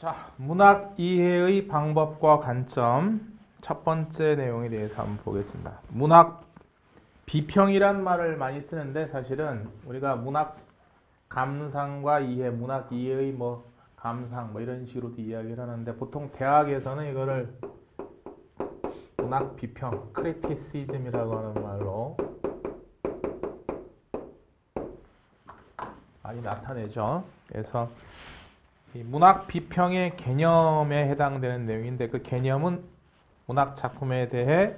자, 문학 이해의 방법과 관점 첫 번째 내용에 대해서 한번 보겠습니다. 문학 비평이란 말을 많이 쓰는데 사실은 우리가 문학 감상과 이해, 문학 이해의 뭐 감상 뭐 이런 식으로도 이야기를 하는데 보통 대학에서는 이거를 문학 비평, 크리티시즘이라고 하는 말로 많이 나타내죠. 그래서 이 문학 비평의 개념에 해당되는 내용인데 그 개념은 문학 작품에 대해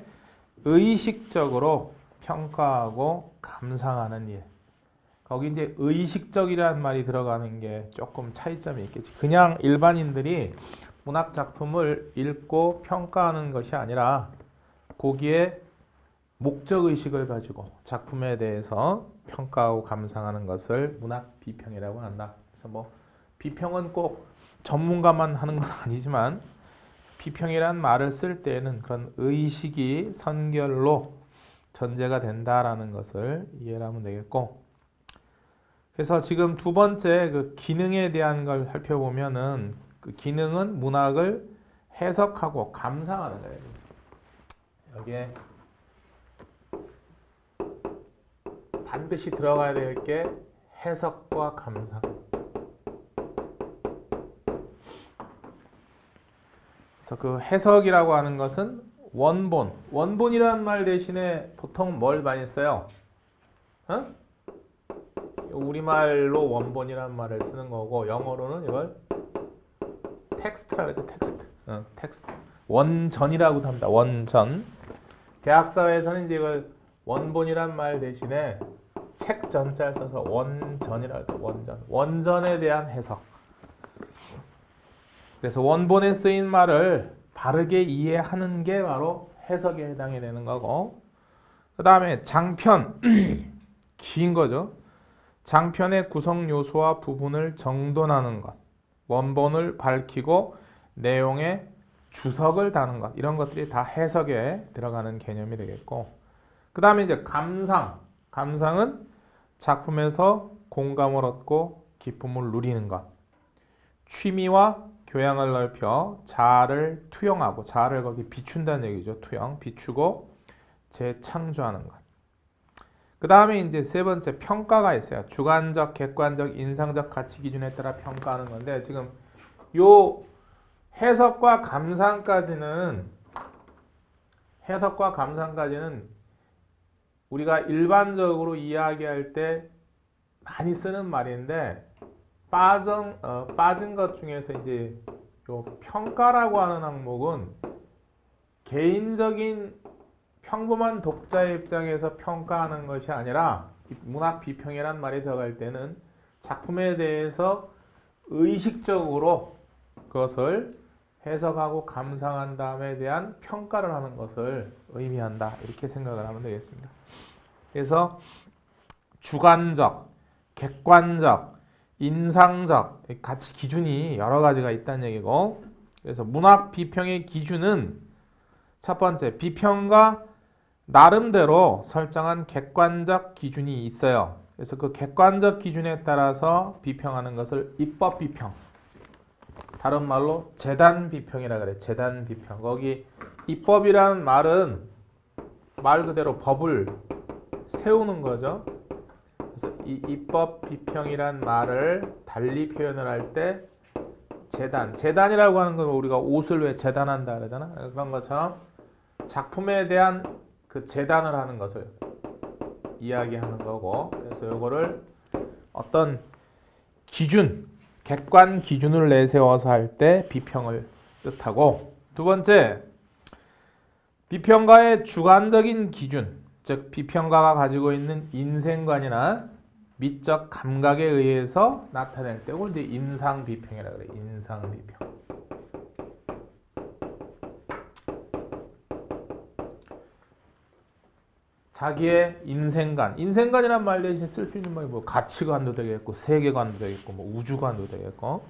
의식적으로 평가하고 감상하는 일. 거기 이제 의식적이라는 말이 들어가는 게 조금 차이점이 있겠지. 그냥 일반인들이 문학 작품을 읽고 평가하는 것이 아니라 거기에 목적 의식을 가지고 작품에 대해서 평가하고 감상하는 것을 문학 비평이라고 한다. 그래서 뭐 비평은 꼭 전문가만 하는 건 아니지만 비평이란 말을 쓸 때에는 그런 의식이 선결로 전제가 된다라는 것을 이해를 하면 되겠고, 그래서 지금 두 번째 그 기능에 대한 걸 살펴보면은 그 기능은 문학을 해석하고 감상하는 거예요. 여기에 반드시 들어가야 될 게 해석과 감상. 그래서 그 해석이라고 하는 것은 원본이라는 말 대신에 보통 뭘 많이 써요? 어? 우리말로 원본이라는 말을 쓰는 거고 영어로는 이걸 텍스트라 그러죠. 텍스트. 원전이라고도 합니다. 원전. 대학사회에서는 이제 이걸 원본이란 말 대신에 책 전자를 써서 원전이라고 하죠. 원전. 원전에 대한 해석. 그래서 원본에 쓰인 말을 바르게 이해하는 게 바로 해석에 해당이 되는 거고, 그 다음에 장편, 긴 거죠. 장편의 구성 요소와 부분을 정돈하는 것, 원본을 밝히고 내용에 주석을 다는 것, 이런 것들이 다 해석에 들어가는 개념이 되겠고, 그 다음에 이제 감상은 작품에서 공감을 얻고 기쁨을 누리는 것, 취미와 교양을 넓혀 자아를 투영하고, 자아를 거기 비춘다는 얘기죠. 투영, 비추고 재창조하는 것. 그 다음에 이제 세 번째 평가가 있어요. 주관적, 객관적, 인상적 가치 기준에 따라 평가하는 건데, 지금 요 해석과 감상까지는 우리가 일반적으로 이야기할 때 많이 쓰는 말인데, 빠진 것 중에서 이제 요 평가라고 하는 항목은 개인적인 평범한 독자의 입장에서 평가하는 것이 아니라 문학 비평이란 말이 들어갈 때는 작품에 대해서 의식적으로 그것을 해석하고 감상한 다음에 대한 평가를 하는 것을 의미한다. 이렇게 생각을 하면 되겠습니다. 그래서 주관적, 객관적, 인상적 가치 기준이 여러 가지가 있다는 얘기고, 그래서 문학 비평의 기준은 첫 번째, 비평가 나름대로 설정한 객관적 기준이 있어요. 그래서 그 객관적 기준에 따라서 비평하는 것을 입법 비평, 다른 말로 재단 비평이라 그래. 재단 비평. 거기 입법이라는 말은 말 그대로 법을 세우는 거죠. 그래서 이 입법 비평이란 말을 달리 표현을 할 때 재단이라고 하는 건 우리가 옷을 왜 재단한다 그러잖아. 그런 것처럼 작품에 대한 그 재단을 하는 것을 이야기하는 거고, 그래서 이거를 어떤 기준, 객관 기준을 내세워서 할 때 비평을 뜻하고, 두 번째, 비평가의 주관적인 기준, 즉 비평가가 가지고 있는 인생관이나 미적 감각에 의해서 나타낼 때 이걸 이제 인상 비평이라고 그래요. 인상 비평. 자기의 인생관이란 말 대신 쓸 수 있는 말이 뭐 가치관도 되겠고 세계관도 되겠고 뭐 우주관도 되겠고,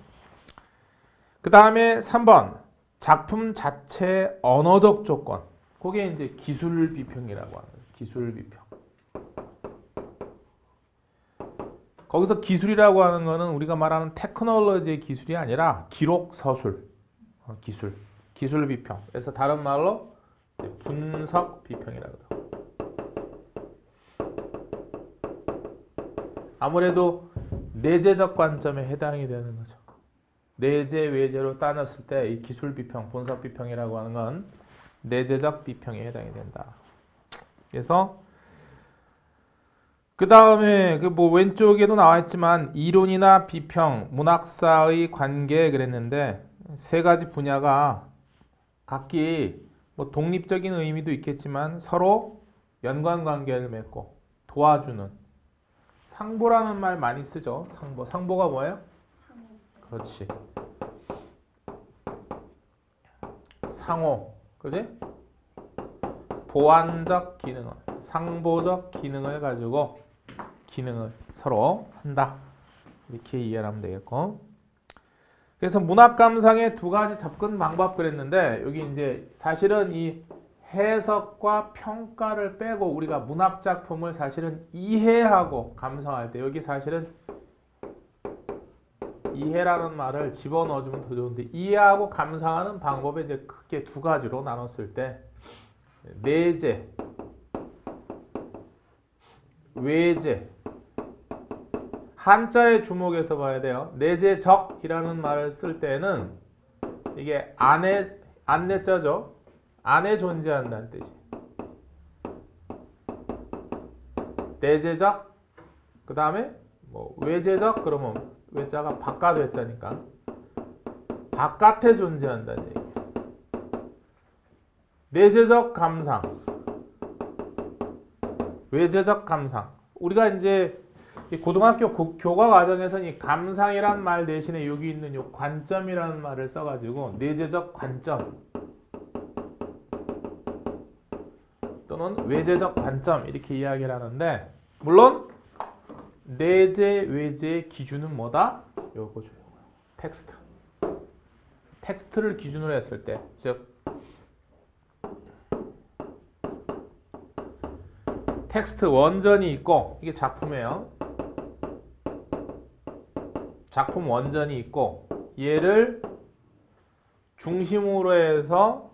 그 다음에 3번 작품 자체의 언어적 조건, 그게 이제 기술 비평이라고 하는 거예요. 기술 비평. 거기서 기술이라고 하는 거는 우리가 말하는 테크놀로지의 기술이 아니라 기록 서술, 기술 비평. 그래서 다른 말로 분석 비평이라고 하죠. 아무래도 내재적 관점에 해당이 되는 거죠. 내재 외재로 따졌을 때 이 기술 비평, 분석 비평이라고 하는 건 내재적 비평에 해당이 된다. 그래서 그 다음에 그 뭐 왼쪽에도 나와 있지만 이론이나 비평, 문학사의 관계 그랬는데 세 가지 분야가 각기 뭐 독립적인 의미도 있겠지만 서로 연관관계를 맺고 도와주는 상보라는 말 많이 쓰죠. 상보. 상보가 뭐예요? 그렇지. 상호. 그지? 보완적 기능을, 상보적 기능을 가지고 기능을 서로 한다. 이렇게 이해를 하면 되겠고. 그래서 문학 감상의 두 가지 접근 방법 그랬는데 여기 이제 사실은 이 해석과 평가를 빼고 우리가 문학 작품을 사실은 이해하고 감상할 때 여기 사실은 이해라는 말을 집어넣어주면 더 좋은데 이해하고 감상하는 방법에 이제 크게 두 가지로 나눴을 때 내재, 외재. 한자에 주목해서 봐야 돼요. 내재적이라는 말을 쓸 때는 이게 안내자죠. 안에 존재한다는 뜻이. 내재적, 그 다음에 뭐 외재적 그러면 외자가 바깥 외자니까 바깥에 존재한다는 얘기. 내재적 감상, 외재적 감상. 우리가 이제 고등학교 교과 과정에서는 이 감상이란 말 대신에 여기 있는 요 관점이라는 말을 써가지고 내재적 관점 또는 외재적 관점 이렇게 이야기를 하는데 물론 내재 외재의 기준은 뭐다? 요거죠. 텍스트. 텍스트를 기준으로 했을 때, 즉 텍스트 원전이 있고 이게 작품이에요. 작품 원전이 있고 얘를 중심으로 해서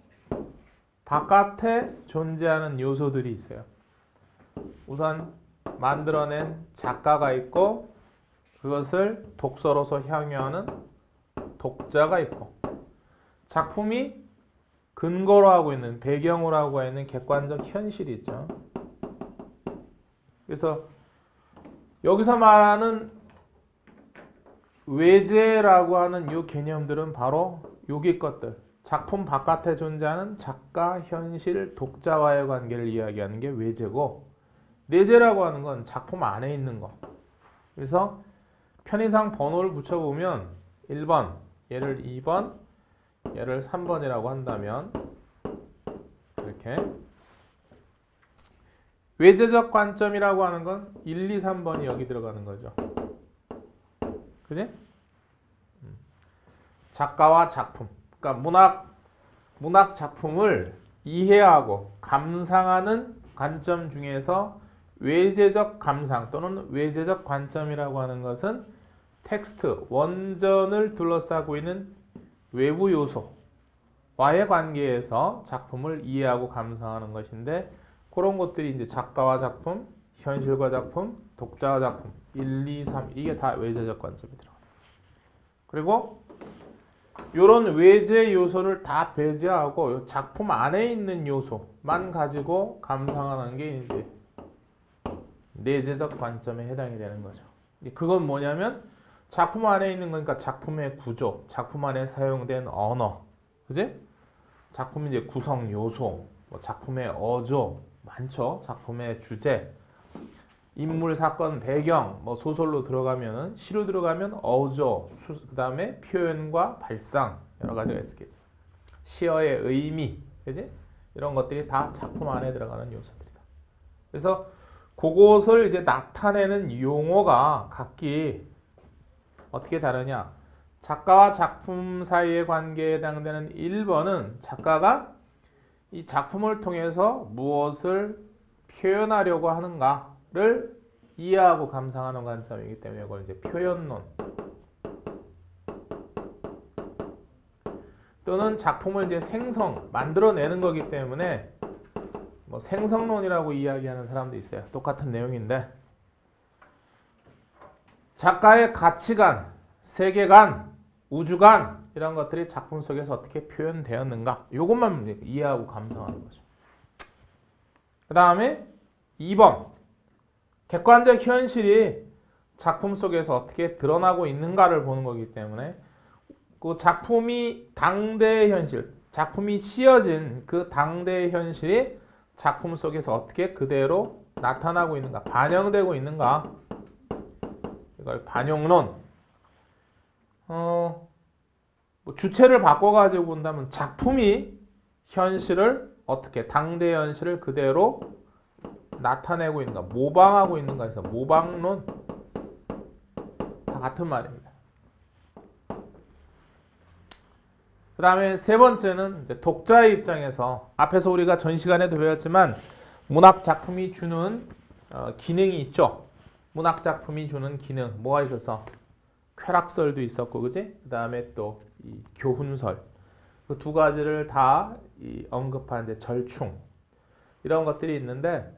바깥에 존재하는 요소들이 있어요. 우선 만들어낸 작가가 있고 그것을 독서로서 향유하는 독자가 있고 작품이 근거로 하고 있는 배경으로 하고 있는 객관적 현실이 있죠. 그래서 여기서 말하는 외재라고 하는 이 개념들은 바로 여기 것들. 작품 바깥에 존재하는 작가, 현실, 독자와의 관계를 이야기하는 게 외재고 내재라고 하는 건 작품 안에 있는 거. 그래서 편의상 번호를 붙여보면 1번, 얘를 2번, 얘를 3번이라고 한다면 이렇게 외재적 관점이라고 하는 건 1, 2, 3번이 여기 들어가는 거죠. 그지? 작가와 작품. 그러니까 문학 작품을 이해하고 감상하는 관점 중에서 외재적 감상 또는 외재적 관점이라고 하는 것은 텍스트, 원전을 둘러싸고 있는 외부 요소와의 관계에서 작품을 이해하고 감상하는 것인데 그런 것들이 이제 작가와 작품, 현실과 작품, 독자와 작품 1, 2, 3 이게 다 외재적 관점이 들어가요. 그리고 이런 외재 요소를 다 배제하고 작품 안에 있는 요소만 가지고 감상하는 게 이제 내재적 관점에 해당이 되는 거죠. 그건 뭐냐면 작품 안에 있는 거니까 작품의 구조, 작품 안에 사용된 언어, 그지? 작품 이제 구성 요소, 뭐 작품의 어조 많죠. 작품의 주제, 인물, 사건, 배경, 뭐 소설로 들어가면은 시로 들어가면 어조, 그 다음에 표현과 발상 여러 가지가 있겠죠. 시어의 의미, 그지? 이런 것들이 다 작품 안에 들어가는 요소들이다. 그래서 그것을 이제 나타내는 용어가 각기 어떻게 다르냐? 작가와 작품 사이의 관계에 해당되는 1번은 작가가 이 작품을 통해서 무엇을 표현하려고 하는가를 이해하고 감상하는 관점이기 때문에 이걸 이제 표현론 또는 작품을 이제 만들어내는 거기 때문에 뭐 생성론이라고 이야기하는 사람도 있어요. 똑같은 내용인데 작가의 가치관, 세계관, 우주관 이런 것들이 작품 속에서 어떻게 표현되었는가 이것만 이해하고 감상하는 거죠. 그 다음에 2번 객관적 현실이 작품 속에서 어떻게 드러나고 있는가를 보는 거기 때문에 그 작품이 당대의 현실, 작품이 씌어진 그 당대의 현실이 작품 속에서 어떻게 그대로 나타나고 있는가, 반영되고 있는가 이걸 반영론. 뭐 주체를 바꿔가지고 본다면 작품이 현실을 어떻게 당대 현실을 그대로 나타내고 있는가, 모방하고 있는가 해서 모방론 다 같은 말입니다. 그 다음에 세 번째는 이제 독자의 입장에서 앞에서 우리가 전 시간에도 배웠지만 문학 작품이 주는 기능이 있죠. 문학 작품이 주는 기능 뭐가 있었어? 쾌락설도 있었고, 그지? 그 다음에 또 이 교훈설 그 두 가지를 다 언급한 이제 절충 이런 것들이 있는데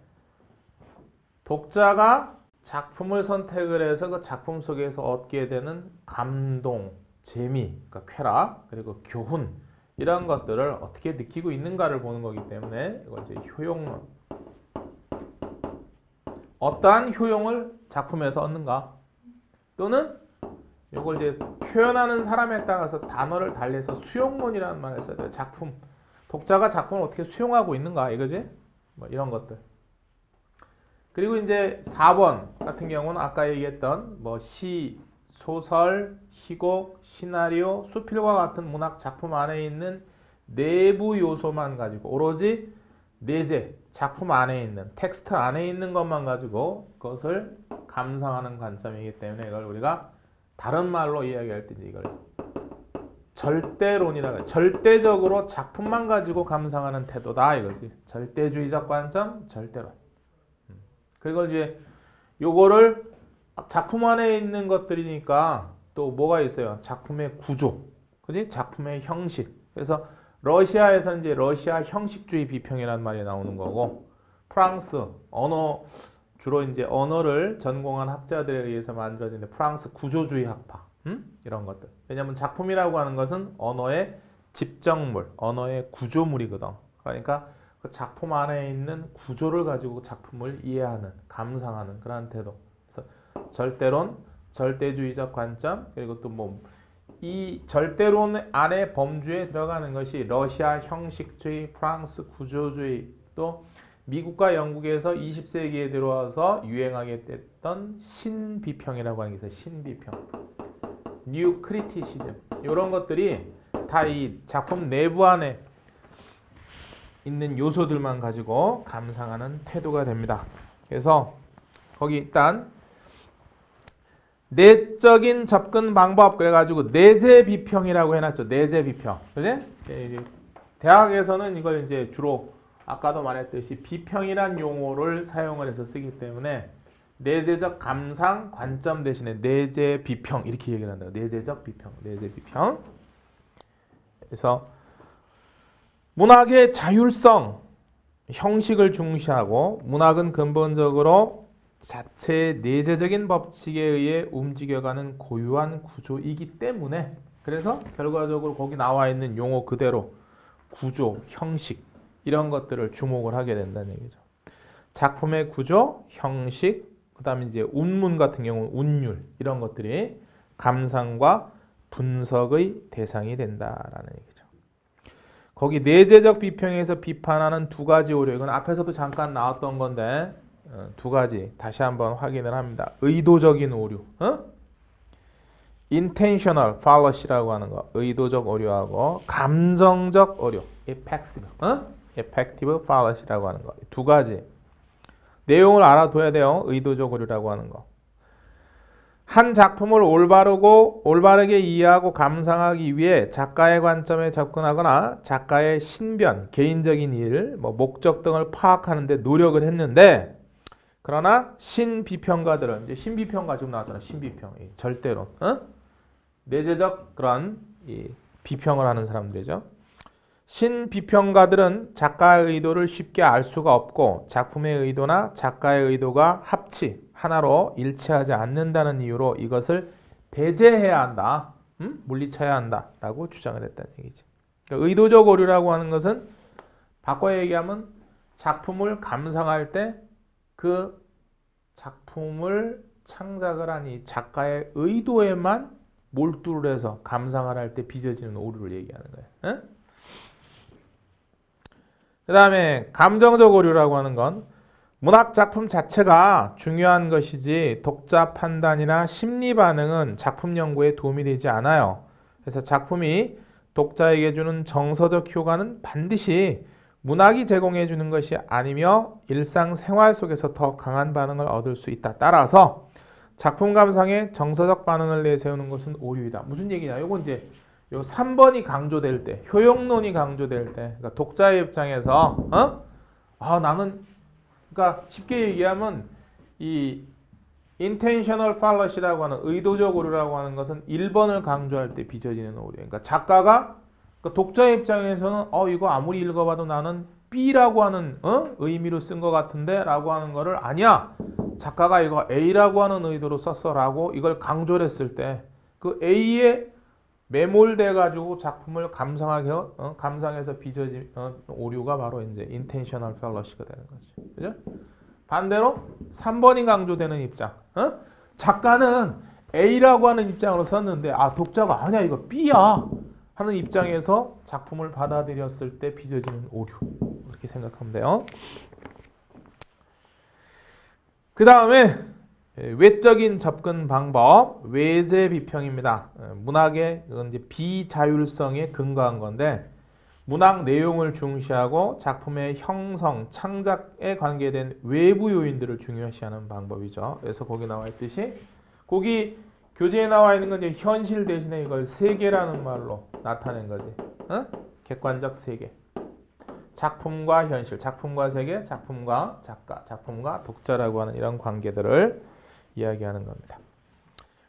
독자가 작품을 선택을 해서 그 작품 속에서 얻게 되는 감동, 재미, 그러니까 쾌락, 그리고 교훈 이런 것들을 어떻게 느끼고 있는가를 보는 거기 때문에 이걸 이제 효용론. 어떠한 효용을 작품에서 얻는가? 또는 이걸 이제 표현하는 사람에 따라서 단어를 달리해서 수용론이라는 말을 써야 돼요. 작품, 독자가 작품을 어떻게 수용하고 있는가 이거지? 뭐 이런 것들. 그리고 이제 4번 같은 경우는 아까 얘기했던 뭐 시, 소설, 희곡, 시나리오, 수필과 같은 문학 작품 안에 있는 내부 요소만 가지고 오로지 내재, 작품 안에 있는 텍스트 안에 있는 것만 가지고 그것을 감상하는 관점이기 때문에 이걸 우리가 다른 말로 이야기할 때 이걸 절대론이라고, 절대적으로 작품만 가지고 감상하는 태도다 이거지. 절대주의적 관점, 절대론. 그리고 이제 요거를 작품 안에 있는 것들이니까 또 뭐가 있어요? 작품의 구조, 그지? 작품의 형식. 그래서 러시아에서 이제 러시아 형식주의 비평이라는 말이 나오는 거고, 프랑스 언어 주로 이제 언어를 전공한 학자들에 의해서 만들어진 프랑스 구조주의 학파, 이런 것들. 왜냐하면 작품이라고 하는 것은 언어의 집정물, 언어의 구조물이거든. 그러니까 그 작품 안에 있는 구조를 가지고 작품을 이해하는, 감상하는 그런 태도. 그래서 절대론, 절대주의적 관점, 그리고 또 뭐 이 절대론 안에 범주에 들어가는 것이 러시아 형식주의, 프랑스 구조주의, 또 미국과 영국에서 20세기에 들어와서 유행하게 됐던 신비평이라고 하는 게 있어요. 신비평, 뉴 크리티시즘 이런 것들이 다 이 작품 내부 안에 있는 요소들만 가지고 감상하는 태도가 됩니다. 그래서 거기 일단 내적인 접근 방법 그래가지고 내재 비평이라고 해놨죠. 내재 비평, 그지? 대학에서는 이걸 이제 주로 아까도 말했듯이 비평이란 용어를 사용을 해서 쓰기 때문에 내재적 감상 관점 대신에 내재 비평 이렇게 얘기를 한다. 내재적 비평, 내재 비평. 그래서 문학의 자율성, 형식을 중시하고 문학은 근본적으로 자체의 내재적인 법칙에 의해 움직여가는 고유한 구조이기 때문에 그래서 결과적으로 거기 나와 있는 용어 그대로 구조, 형식 이런 것들을 주목을 하게 된다는 얘기죠. 작품의 구조, 형식, 그 다음에 이제 운문 같은 경우는 운율 이런 것들이 감상과 분석의 대상이 된다라는 얘기죠. 거기 내재적 비평에서 비판하는 두 가지 오류, 이건 앞에서도 잠깐 나왔던 건데 두 가지 다시 한번 확인을 합니다. 의도적인 오류, intentional fallacy라고 하는 거, 의도적 오류하고 감정적 오류, effective fallacy라고 하는 거. 두 가지 내용을 알아둬야 돼요. 의도적 오류라고 하는 거. 한 작품을 올바르게 이해하고 감상하기 위해 작가의 관점에 접근하거나 작가의 신변, 개인적인 일, 목적 등을 파악하는 데 노력을 했는데 그러나 신비평가들은 이제 신비평가 지금 나왔잖아. 신비평. 절대론. 내재적 그런 이 비평을 하는 사람들이죠. 신비평가들은 작가의 의도를 쉽게 알 수가 없고 작품의 의도나 작가의 의도가 합치 하나로 일치하지 않는다는 이유로 이것을 배제해야 한다. 물리쳐야 한다라고 주장을 했다는 얘기지. 그러니까 의도적 오류라고 하는 것은 바꿔 얘기하면 작품을 감상할 때 그 작품을 창작을 한 이 작가의 의도에만 몰두를 해서 감상을 할 때 빚어지는 오류를 얘기하는 거예요. 그 다음에 감정적 오류라고 하는 건 문학 작품 자체가 중요한 것이지 독자 판단이나 심리 반응은 작품 연구에 도움이 되지 않아요. 그래서 작품이 독자에게 주는 정서적 효과는 반드시 문학이 제공해 주는 것이 아니며 일상생활 속에서 더 강한 반응을 얻을 수 있다. 따라서 작품 감상에 정서적 반응을 내세우는 것은 오류이다. 무슨 얘기냐? 요거 이제 요 3번이 강조될 때, 효용론이 강조될 때, 그러니까 독자의 입장에서 나는 그러니까 쉽게 얘기하면 이 intentional fallacy라고 하는 의도적 오류라고 하는 것은 1번을 강조할 때 빚어지는 오류. 그러니까 작가가 그러니까 독자의 입장에서는 이거 아무리 읽어봐도 나는 B라고 하는 의미로 쓴 것 같은데 라고 하는 거를 아니야. 작가가 이거 A라고 하는 의도로 썼어라고 이걸 강조를 했을 때 그 A에 매몰돼 가지고 작품을 감상해서 빚어진 오류가 바로 이제 intentional fallacy가 되는 거죠. 그죠? 반대로 3번이 강조되는 입장. 작가는 A라고 하는 입장으로 썼는데 독자가 아니야 이거 B야 하는 입장에서 작품을 받아들였을 때 빚어지는 오류. 그렇게 생각하면 돼요. 그 다음에 외적인 접근 방법, 외제 비평입니다. 문학의 이제 비자율성에 근거한 건데 문학 내용을 중시하고 작품의 형성, 창작에 관계된 외부 요인들을 중요시하는 방법이죠. 그래서 거기 나와 있듯이 거기 교재에 나와 있는 건 이제 현실 대신에 이걸 세계라는 말로 나타낸 거지. 객관적 세계. 작품과 현실, 작품과 세계, 작품과 작가, 작품과 독자라고 하는 이런 관계들을 이야기하는 겁니다.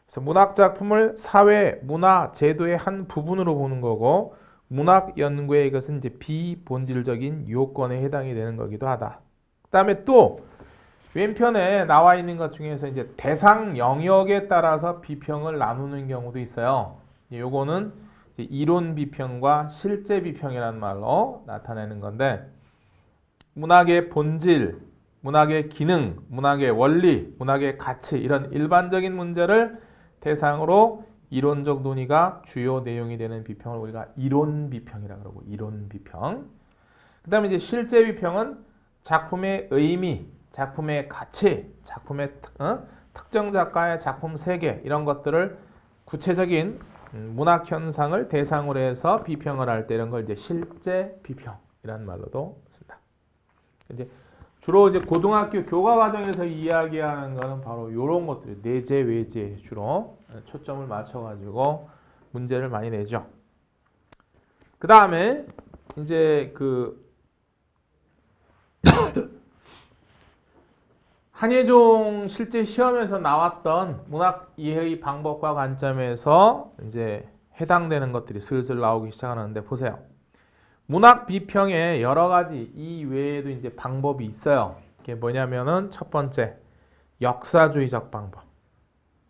그래서 문학 작품을 사회, 문화, 제도의 한 부분으로 보는 거고 문학 연구에 이것은 이제 비본질적인 요건에 해당이 되는 거기도 하다. 그다음에 또 왼편에 나와 있는 것 중에서 이제 대상 영역에 따라서 비평을 나누는 경우도 있어요. 요거는 이론 비평과 실제 비평이라는 말로 나타내는 건데 문학의 본질, 문학의 기능, 문학의 원리, 문학의 가치 이런 일반적인 문제를 대상으로 이론적 논의가 주요 내용이 되는 비평을 우리가 이론 비평이라고 그러고 이론 비평. 그다음에 이제 실제 비평은 작품의 의미, 작품의 가치, 작품의 특정 작가의 작품 세계 이런 것들을 구체적인 문학 현상을 대상으로 해서 비평을 할 때 이런 걸 이제 실제 비평이라는 말로도 쓴다. 이제 주로 이제 고등학교 교과 과정에서 이야기하는 거는 바로 이런 것들, 내재, 외재 주로 초점을 맞춰가지고 문제를 많이 내죠. 그 다음에 이제 한예종 실제 시험에서 나왔던 문학 이해의 방법과 관점에서 이제 해당되는 것들이 슬슬 나오기 시작하는데 보세요. 문학 비평에 여러 가지 이 외에도 이제 방법이 있어요. 이게 뭐냐면은 첫 번째 역사주의적 방법,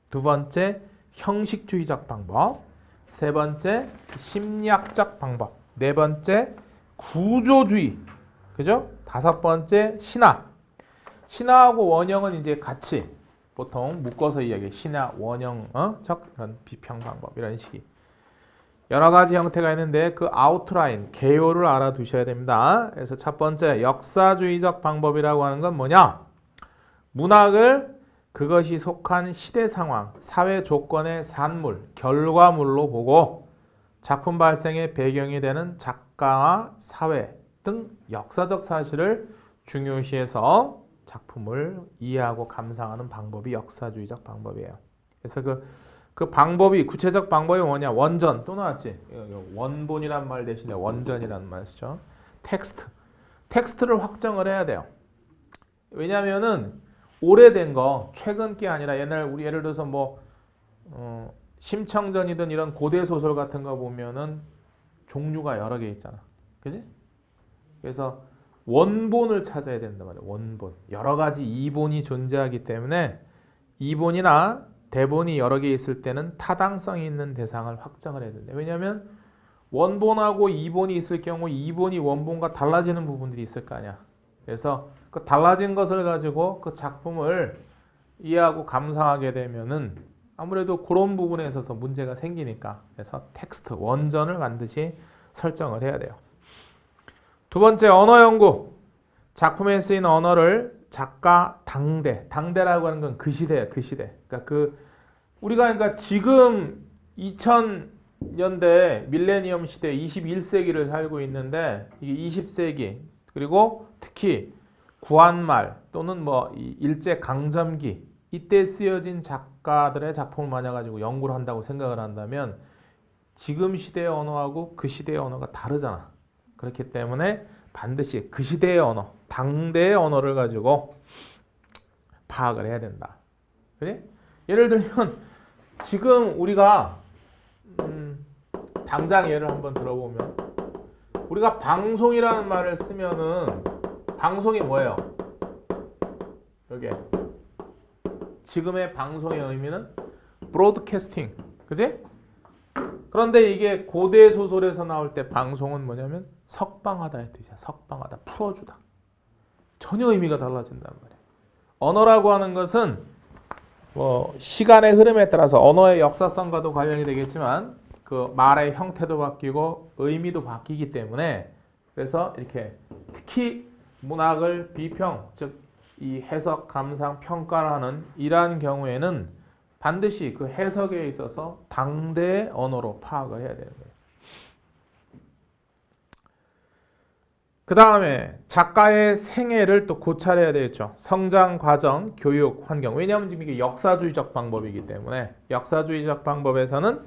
두 번째 형식주의적 방법, 세 번째 심리학적 방법, 네 번째 구조주의, 그죠? 다섯 번째 신화. 신화하고 원형은 이제 같이 보통 묶어서 이야기해. 신화, 원형적 그런 비평 방법 이런 식이 여러 가지 형태가 있는데 그 아웃라인, 개요를 알아두셔야 됩니다. 그래서 첫 번째 역사주의적 방법이라고 하는 건 뭐냐? 문학을 그것이 속한 시대 상황, 사회 조건의 산물, 결과물로 보고 작품 발생의 배경이 되는 작가와 사회 등 역사적 사실을 중요시해서 작품을 이해하고 감상하는 방법이 역사주의적 방법이에요. 그래서 그 방법이 구체적 방법이 뭐냐? 원전 또 나왔지. 원본이란 말 대신에 원전이라는 말 쓰죠. 텍스트를 확정을 해야 돼요. 왜냐하면은 오래된 거, 최근 게 아니라 옛날 우리 예를 들어서 뭐 심청전이든 이런 고대 소설 같은 거 보면은 종류가 여러 개 있잖아. 그지? 그래서 원본을 찾아야 된단 말이야. 원본. 여러 가지 이본이 존재하기 때문에 이본이나 대본이 여러 개 있을 때는 타당성이 있는 대상을 확정을 해야 된다. 왜냐하면 원본하고 이본이 있을 경우 이본이 원본과 달라지는 부분들이 있을 거 아니야. 그래서 그 달라진 것을 가지고 그 작품을 이해하고 감상하게 되면은 아무래도 그런 부분에 있어서 문제가 생기니까 그래서 텍스트, 원전을 반드시 설정을 해야 돼요. 두 번째, 언어 연구. 작품에 쓰인 언어를 작가 당대라고 하는 건 그 시대예요. 그 시대. 그러니까 지금 2000년대 밀레니엄 시대 21세기를 살고 있는데 이게 20세기 그리고 특히 구한말 또는 뭐 일제 강점기 이때 쓰여진 작가들의 작품을 맞아가지고 연구를 한다고 생각을 한다면 지금 시대의 언어하고 그 시대의 언어가 다르잖아. 그렇기 때문에 반드시 그 시대의 언어, 당대의 언어를 가지고 파악을 해야 된다. 그래? 예를 들면 지금 우리가 당장 예를 한번 들어보면 우리가 방송이라는 말을 쓰면은 방송이 뭐예요? 여기 지금의 방송의 의미는 브로드캐스팅, 그지? 그런데 이게 고대 소설에서 나올 때 방송은 뭐냐면 석방하다의 뜻이야. 석방하다, 풀어주다. 전혀 의미가 달라진단 말이야. 언어라고 하는 것은 뭐 시간의 흐름에 따라서 언어의 역사성과도 관련이 되겠지만 그 말의 형태도 바뀌고 의미도 바뀌기 때문에 그래서 이렇게 특히 문학을 비평, 즉 이 해석, 감상, 평가를 하는 이러한 경우에는 반드시 그 해석에 있어서 당대의 언어로 파악을 해야 되는 거예요. 그 다음에 작가의 생애를 또 고찰해야 되겠죠. 성장 과정, 교육, 환경. 왜냐하면 지금 이게 역사주의적 방법이기 때문에 역사주의적 방법에서는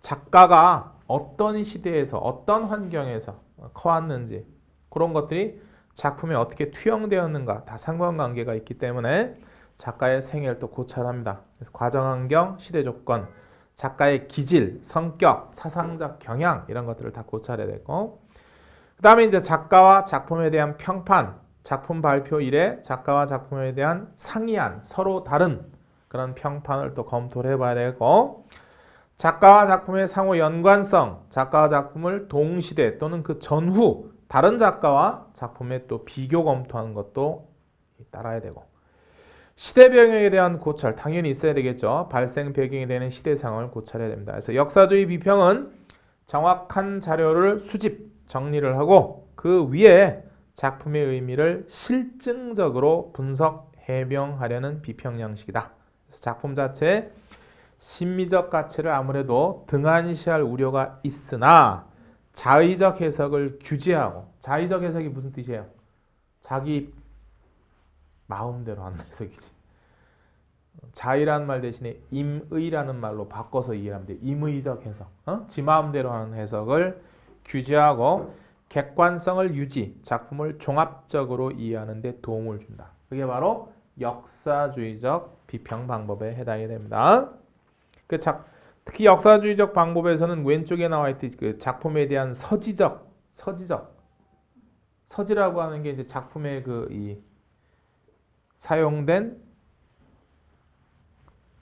작가가 어떤 시대에서 어떤 환경에서 커왔는지 그런 것들이 작품에 어떻게 투영되었는가 다 상관관계가 있기 때문에 작가의 생애를 또 고찰합니다. 그래서 과정 환경, 시대 조건, 작가의 기질, 성격, 사상적 경향 이런 것들을 다 고찰해야 되고 그 다음에 이제 작가와 작품에 대한 평판, 작품 발표 이래 작가와 작품에 대한 상이한 서로 다른 그런 평판을 또 검토를 해봐야 되고 작가와 작품의 상호 연관성, 작가와 작품을 동시대 또는 그 전후 다른 작가와 작품의 또 비교 검토하는 것도 따라야 되고 시대 배경에 대한 고찰 당연히 있어야 되겠죠. 발생 배경이 되는 시대 상황을 고찰해야 됩니다. 그래서 역사주의 비평은 정확한 자료를 수집, 정리를 하고 그 위에 작품의 의미를 실증적으로 분석, 해명하려는 비평 양식이다. 그래서 작품 자체의 심미적 가치를 아무래도 등한시할 우려가 있으나 자의적 해석을 규제하고 자의적 해석이 무슨 뜻이에요? 자기 마음대로 하는 해석이지. 자의라는 말 대신에 임의라는 말로 바꿔서 이해하면 돼. 임의적 해석. 지 마음대로 하는 해석을 규제하고 객관성을 유지, 작품을 종합적으로 이해하는 데 도움을 준다. 그게 바로 역사주의적 비평 방법에 해당이 됩니다. 특히 역사주의적 방법에서는 왼쪽에 나와 있듯이 그 작품에 대한 서지라고 하는 게 이제 작품에 이 사용된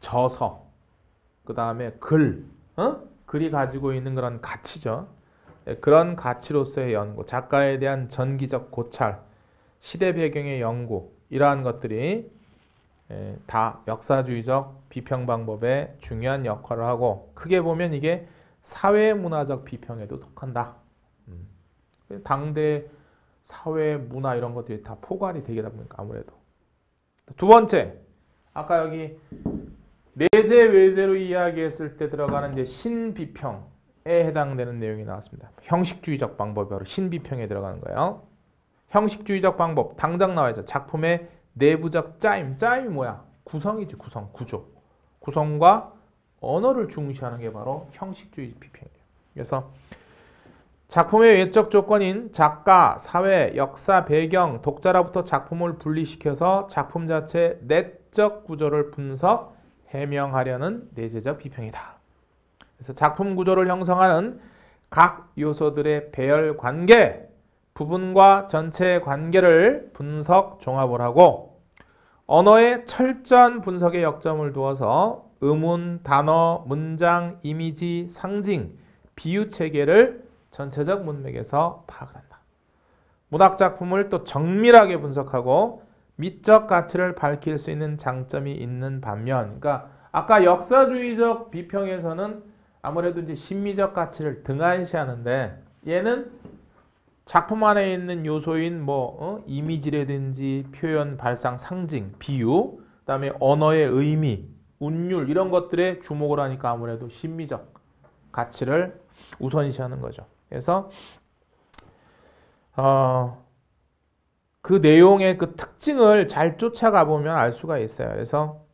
저서, 그 다음에 글이 가지고 있는 그런 가치죠. 그런 가치로서의 연구, 작가에 대한 전기적 고찰, 시대 배경의 연구 이러한 것들이 다 역사주의적 비평 방법에 중요한 역할을 하고 크게 보면 이게 사회문화적 비평에도 속한다. 당대 사회, 문화 이런 것들이 다 포괄이 되게 되다 보니까 아무래도. 두 번째, 아까 여기 내재 외재로 이야기했을 때 들어가는 이제 신비평에 해당되는 내용이 나왔습니다. 형식주의적 방법이 바로 신비평에 들어가는 거예요. 형식주의적 방법 당장 나와있죠. 작품의 내부적 짜임이 뭐야? 구성이지, 구조. 구성과 언어를 중시하는 게 바로 형식주의 비평이에요. 그래서 작품의 외적 조건인 작가, 사회, 역사, 배경, 독자로부터 작품을 분리시켜서 작품 자체의 내적 구조를 분석, 해명하려는 내재적 비평이다. 그래서 작품 구조를 형성하는 각 요소들의 배열 관계, 부분과 전체의 관계를 분석, 종합을 하고 언어의 철저한 분석에 역점을 두어서 의문, 단어, 문장, 이미지, 상징, 비유 체계를 전체적 문맥에서 파악을 한다. 문학 작품을 또 정밀하게 분석하고 미적 가치를 밝힐 수 있는 장점이 있는 반면, 그러니까 아까 역사주의적 비평에서는 아무래도 이제 심미적 가치를 등한시하는데 얘는 작품 안에 있는 요소인 이미지라든지 표현, 발상, 상징, 비유, 그다음에 언어의 의미, 운율 이런 것들에 주목을 하니까 아무래도 심미적 가치를 우선시하는 거죠. 그래서 그 내용의 그 특징을 잘 쫓아가 보면 알 수가 있어요. 그래서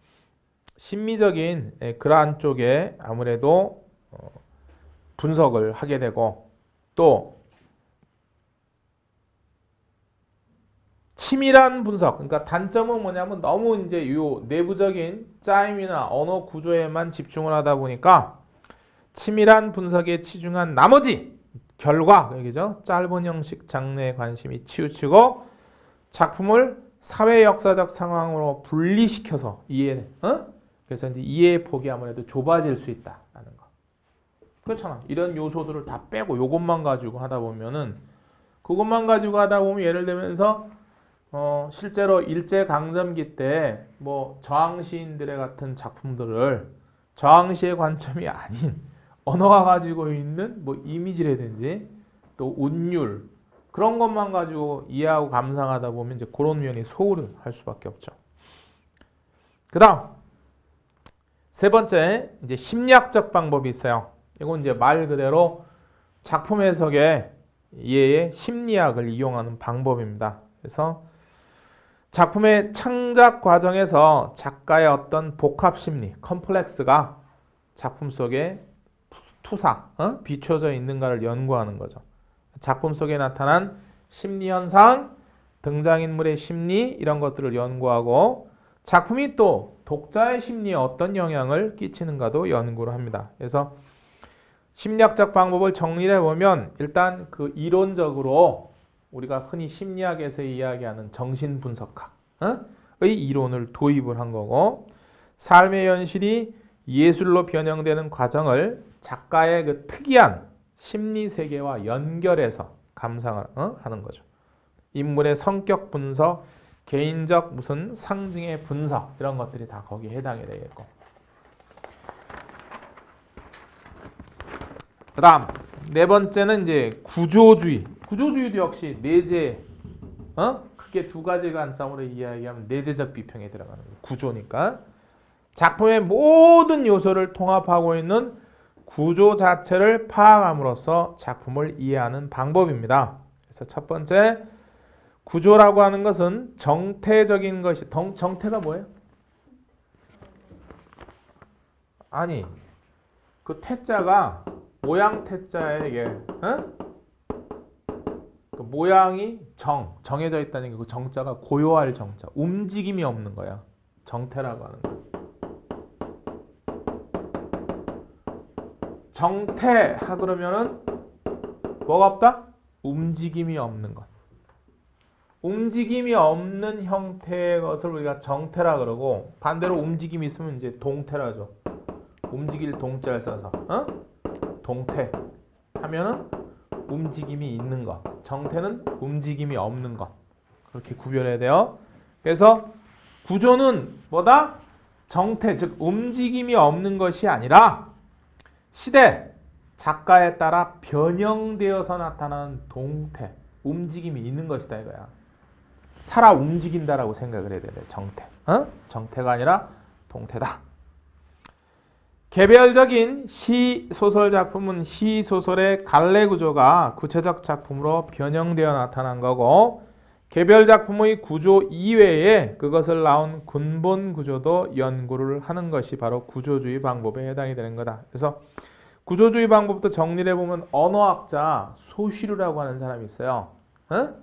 심미적인 그러한 쪽에 아무래도 분석을 하게 되고 또 치밀한 분석, 그러니까 단점은 뭐냐면 너무 이제 요 내부적인 짜임이나 언어 구조에만 집중을 하다 보니까 치밀한 분석에 치중한 나머지 결과, 여기죠. 짧은 형식 장르에 관심이 치우치고 작품을 사회 역사적 상황으로 분리시켜서 그래서 이제 이해의 폭이 아무래도 좁아질 수 있다라는 거. 그렇잖아. 이런 요소들을 다 빼고 요것만 가지고 하다 보면은 그것만 가지고 하다 보면 예를 들면서 실제로 일제강점기 때 저항시인들의 같은 작품들을 저항시의 관점이 아닌 언어가 가지고 있는 이미지라든지 또 운율 그런 것만 가지고 이해하고 감상하다 보면 이제 그런 면이 소홀을 할 수밖에 없죠. 그다음 세 번째 이제 심리학적 방법이 있어요. 이건 이제 말 그대로 작품 해석의 이해의 심리학을 이용하는 방법입니다. 그래서 작품의 창작 과정에서 작가의 어떤 복합 심리, 컴플렉스가 작품 속에 비춰져 있는가를 연구하는 거죠. 작품 속에 나타난 심리 현상, 등장인물의 심리 이런 것들을 연구하고 작품이 또 독자의 심리에 어떤 영향을 끼치는가도 연구를 합니다. 그래서 심리학적 방법을 정리해 보면 일단 그 이론적으로 우리가 흔히 심리학에서 이야기하는 정신분석학의 이론을 도입을 한 거고 삶의 현실이 예술로 변형되는 과정을 작가의 그 특이한 심리세계와 연결해서 감상을 하는 거죠. 인물의 성격 분석, 개인적 무슨 상징의 분석 이런 것들이 다 거기에 해당이 되겠고 그 다음 네 번째는 이제 구조주의. 구조주의도 역시 내재, 크게 두 가지 관점으로 이야기하면 내재적 비평에 들어가는 거예요. 구조니까 작품의 모든 요소를 통합하고 있는 구조 자체를 파악함으로써 작품을 이해하는 방법입니다. 그래서 첫 번째 구조라고 하는 것은 정태적인 것이 정태가 뭐예요? 아니 그 태자가 모양 태자에 이게 그 모양이 정해져 있다는 게 그 정자가 고요할 정자, 움직임이 없는 거야. 정태라고 하는 거. 정태하 그러면은 뭐가 없다? 움직임이 없는 것. 움직임이 없는 형태의 것을 우리가 정태라 그러고 반대로 움직임이 있으면 이제 동태라죠. 움직일 동자를 써서 동태 하면은 움직임이 있는 것. 정태는 움직임이 없는 것. 그렇게 구별해야 돼요. 그래서 구조는 뭐다? 정태, 즉 움직임이 없는 것이 아니라 시대, 작가에 따라 변형되어서 나타나는 동태, 움직임이 있는 것이다 이거야. 살아 움직인다라고 생각을 해야 돼. 정태. 정태가 아니라 동태다. 개별적인 시, 소설 작품은 시, 소설의 갈래 구조가 구체적 작품으로 변형되어 나타난 거고 개별 작품의 구조 이외에 그것을 낳은 근본 구조도 연구를 하는 것이 바로 구조주의 방법에 해당이 되는 거다. 그래서 구조주의 방법부터 정리를 해보면 언어학자 소시루라고 하는 사람이 있어요. 어?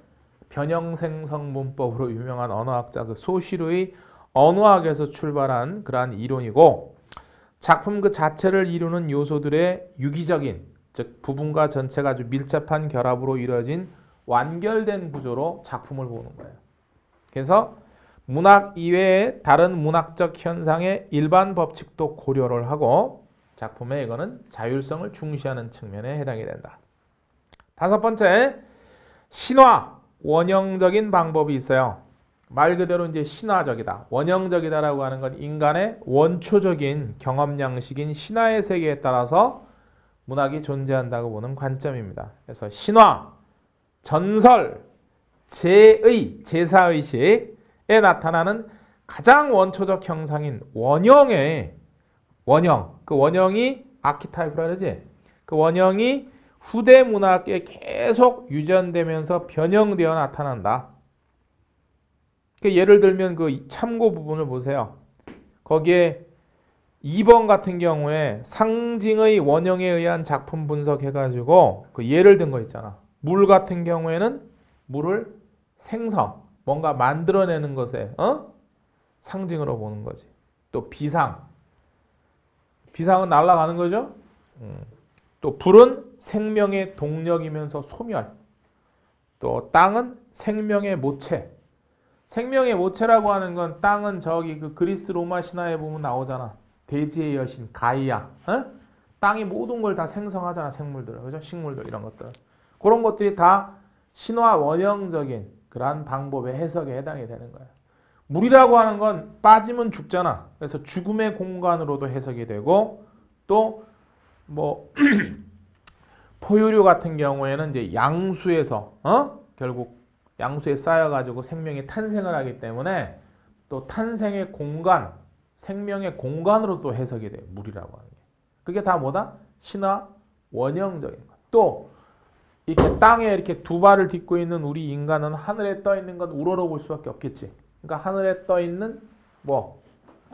변형생성 문법으로 유명한 언어학자 그 소시루의 언어학에서 출발한 그러한 이론이고 작품 그 자체를 이루는 요소들의 유기적인 즉 부분과 전체가 아주 밀접한 결합으로 이루어진 완결된 구조로 작품을 보는 거예요. 그래서 문학 이외의 다른 문학적 현상의 일반 법칙도 고려를 하고 작품에 이거는 자율성을 중시하는 측면에 해당이 된다. 다섯 번째, 신화, 원형적인 방법이 있어요. 말 그대로 이제 신화적이다, 원형적이다라고 하는 건 인간의 원초적인 경험 양식인 신화의 세계에 따라서 문학이 존재한다고 보는 관점입니다. 그래서 신화, 전설, 제사의식에 나타나는 가장 원초적 형상인 원형의 원형, 그 원형이 아키타입이라 그러지? 그 원형이 후대 문학에 계속 유전되면서 변형되어 나타난다. 예를 들면 그 참고 부분을 보세요. 거기에 2번 같은 경우에 상징의 원형에 의한 작품 분석해가지고 그 예를 든 거 있잖아. 물 같은 경우에는 물을 생성, 뭔가 만들어내는 것에 상징으로 보는 거지. 또 비상은 날아가는 거죠. 또 불은 생명의 동력이면서 소멸. 또 땅은 생명의 모체. 생명의 모체라고 하는 건 땅은 저기 그 그리스 로마 신화에 보면 나오잖아. 대지의 여신 가이아. 땅이 모든 걸 다 생성하잖아. 생물들, 그죠? 식물들 이런 것들. 그런 것들이 다 신화 원형적인 그러한 방법의 해석에 해당이 되는 거예요. 물이라고 하는 건 빠지면 죽잖아. 그래서 죽음의 공간으로도 해석이 되고 또 뭐 포유류 같은 경우에는 이제 양수에서 결국 양수에 쌓여가지고 생명이 탄생을 하기 때문에 또 탄생의 공간, 생명의 공간으로 또 해석이 돼요. 물이라고 하는 게. 그게 다 뭐다? 신화 원형적인 것. 또 이렇게 땅에 이렇게 두 발을 딛고 있는 우리 인간은 하늘에 떠 있는 건 우러러 볼 수밖에 없겠지. 그러니까 하늘에 떠 있는 뭐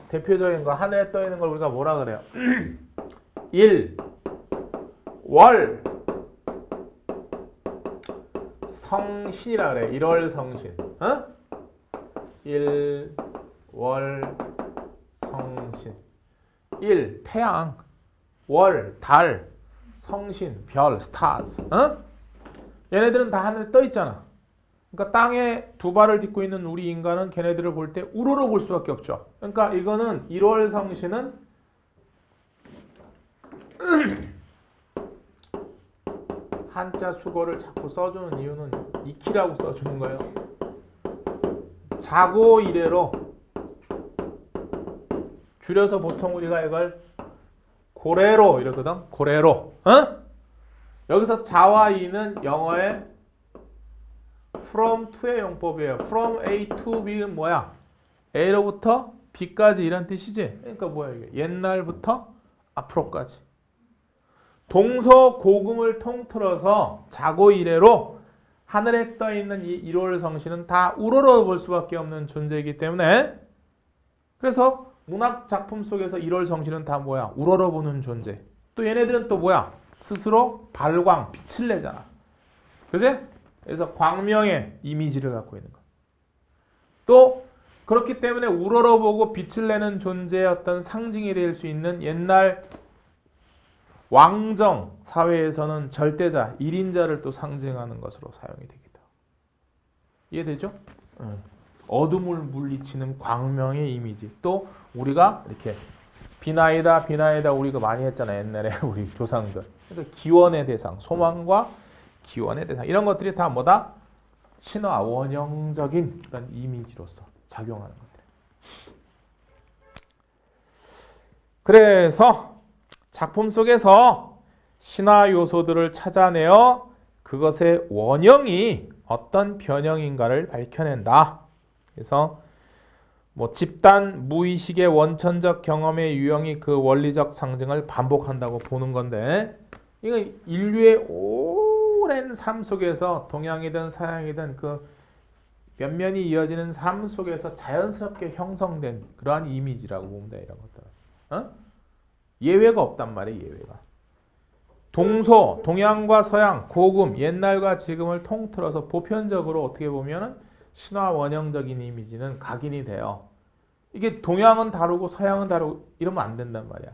대표적인 거 하늘에 떠 있는 걸 우리가 뭐라 그래요? 일, 월, 성신이라 그래. 일월성신. 일, 월, 성신. 일, 태양, 월, 달, 성신, 별, 스타즈. 얘네들은 다 하늘에 떠 있잖아. 그러니까 땅에 두 발을 딛고 있는 우리 인간은 걔네들을 볼 때 우러러 볼 수밖에 없죠. 그러니까 이거는 일월성신은 한자 수거를 자꾸 써주는 이유는 익히라고 써주는 거예요. 자고 이래로 줄여서 보통 우리가 이걸 고래로 이러거든. 고래로. 여기서 자와 이는 영어의 from to의 용법이에요. from A to B는 뭐야? A로부터 B까지 이런 뜻이지. 그러니까 뭐야 이게? 옛날부터 앞으로까지. 동서고금을 통틀어서 자고 이래로 하늘에 떠 있는 이 일월성신은 다 우러러 볼 수밖에 없는 존재이기 때문에 그래서 문학 작품 속에서 일월성신은 다 뭐야? 우러러 보는 존재. 또 얘네들은 또 뭐야? 스스로 발광, 빛을 내잖아. 그지? 그래서 광명의 이미지를 갖고 있는 거. 또 그렇기 때문에 우러러보고 빛을 내는 존재의 어떤 상징이 될 수 있는 옛날 왕정 사회에서는 절대자, 1인자를 또 상징하는 것으로 사용이 되기도 하고. 이해되죠? 어둠을 물리치는 광명의 이미지. 또 우리가 이렇게 비나이다 우리가 많이 했잖아요. 옛날에 우리 조상들. 그러니까 기원의 대상, 소망과 기원의 대상. 이런 것들이 다 뭐다? 신화 원형적인 그런 이미지로서 작용하는 것들. 그래서 작품 속에서 신화 요소들을 찾아내어 그것의 원형이 어떤 변형인가를 밝혀낸다. 그래서 뭐 집단 무의식의 원천적 경험의 유형이 그 원리적 상징을 반복한다고 보는 건데 이건 인류의 오랜 삶 속에서 동양이든 서양이든 그 면면이 이어지는 삶 속에서 자연스럽게 형성된 그러한 이미지라고 보면 돼. 이런 것들은. 예외가 없단 말이에요. 예외가. 동서, 동양과 서양, 고금, 옛날과 지금을 통틀어서 보편적으로 어떻게 보면은 신화 원형적인 이미지는 각인이 돼요. 이게 동양은 다르고 서양은 다르고 이러면 안 된단 말이야.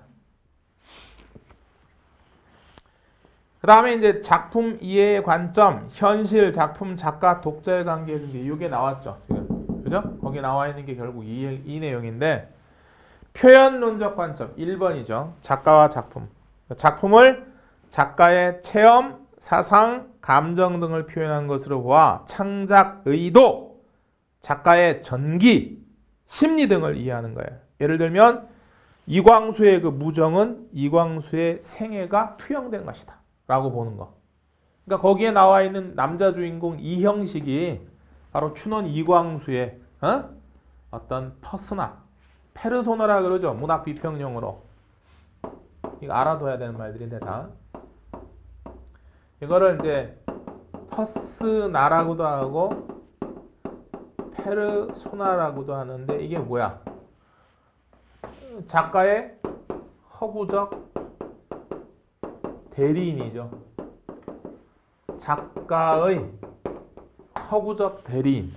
그 다음에 이제 작품 이해의 관점, 현실, 작품, 작가, 독자의 관계, 이게 나왔죠. 지금. 그죠? 거기 나와 있는 게 결국 이 내용인데, 표현론적 관점, 1번이죠. 작가와 작품. 작품을 작가의 체험, 사상, 감정 등을 표현한 것으로 보아 창작 의도, 작가의 전기, 심리 등을 이해하는 거예요. 예를 들면 이광수의 그 무정은 이광수의 생애가 투영된 것이다 라고 보는 거. 그러니까 거기에 나와 있는 남자 주인공 이 형식이 바로 춘원 이광수의 어떤 퍼스나, 페르소나라 그러죠. 문학 비평용어로. 이거 알아둬야 되는 말들인데 다. 이거를 이제 퍼스나라고도 하고 페르소나라고도 하는데 이게 뭐야? 작가의 허구적 대리인이죠. 작가의 허구적 대리인.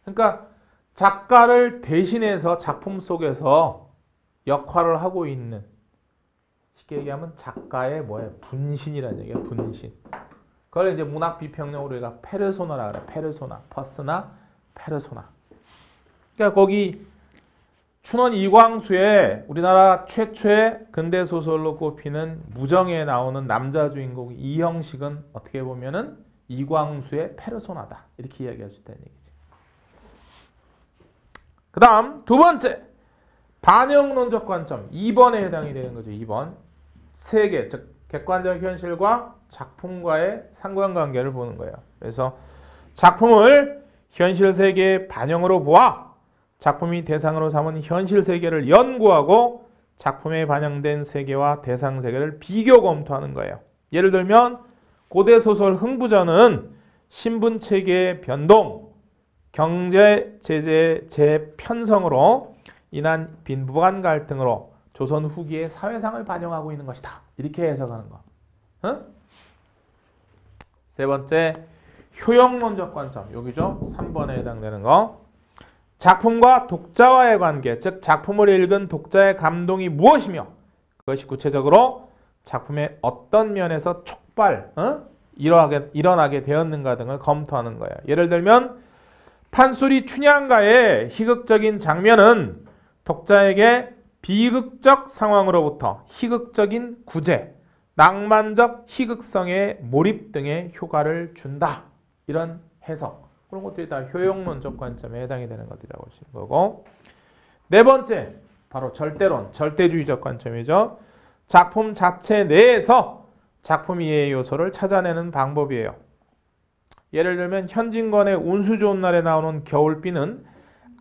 그러니까 작가를 대신해서 작품 속에서 역할을 하고 있는, 쉽게 얘기하면 작가의 분신이라는 얘기야. 분신. 그걸 이제 문학 비평용으로 우리가 페르소나라 그래. 페르소나, 퍼스나, 페르소나. 그러니까 거기 춘원 이광수의 우리나라 최초의 근대 소설로 꼽히는 무정에 나오는 남자 주인공 이 형식은 어떻게 보면은 이광수의 페르소나다. 이렇게 이야기할 수 있다는 얘기지. 그 다음 두 번째, 반영론적 관점. 2번에 해당이 되는 거죠. 2번. 세계, 즉 객관적 현실과 작품과의 상관관계를 보는 거예요. 그래서 작품을 현실 세계의 반영으로 보아 작품이 대상으로 삼은 현실 세계를 연구하고 작품에 반영된 세계와 대상 세계를 비교 검토하는 거예요. 예를 들면 고대 소설 흥부전은 신분 체계의 변동, 경제 제재 재편성으로 인한 빈부간 갈등으로 조선 후기의 사회상을 반영하고 있는 것이다. 이렇게 해석하는 거. 세 번째, 효용론적 관점. 여기죠. 3번에 해당되는 거. 작품과 독자와의 관계, 즉 작품을 읽은 독자의 감동이 무엇이며 그것이 구체적으로 작품의 어떤 면에서 촉발, 일어나게 되었는가 등을 검토하는 거예요. 예를 들면 판소리 춘향가의 희극적인 장면은 독자에게 비극적 상황으로부터 희극적인 구제, 낭만적 희극성의 몰입 등의 효과를 준다. 이런 해석. 그런 것들이 다 효용론적 관점에 해당이 되는 것들이라고 하시는 거고. 네 번째, 바로 절대론, 절대주의적 관점이죠. 작품 자체 내에서 작품 이해의 요소를 찾아내는 방법이에요. 예를 들면 현진건의 운수 좋은 날에 나오는 겨울비는